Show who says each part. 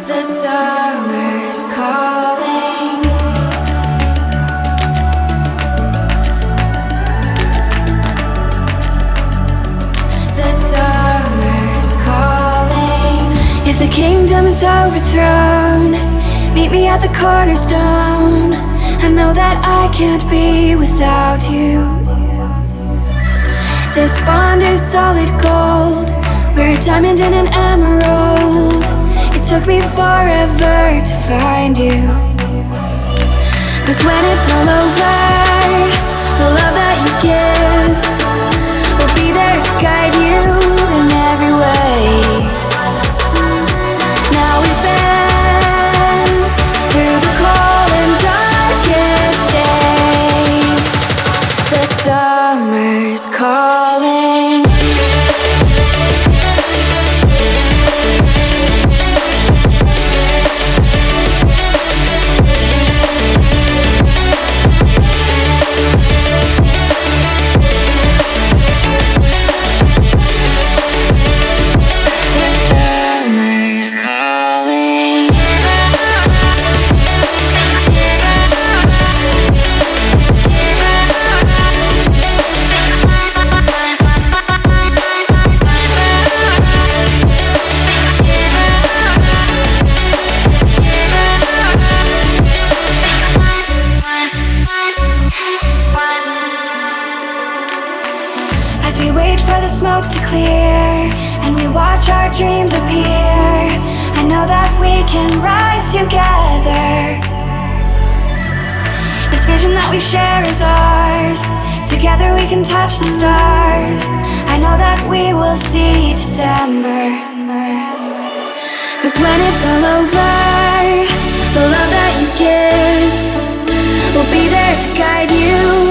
Speaker 1: The summer's calling. The summer's calling. If the kingdom is overthrown, meet me at the cornerstone. I know that I can't be without you. This bond is solid gold. We're a diamond and an emerald. It took me forever to find you. 'Cause when it's all over, the love that you give will be there to guide you in every way. Now we've been through the cold and darkest day. The summer's calling. As we wait for the smoke to clear and we watch our dreams appear, I know that we can rise together. This vision that we share is ours. Together we can touch the stars. I know that we will see December. 'Cause when it's all over, the love that you give will be there to guide you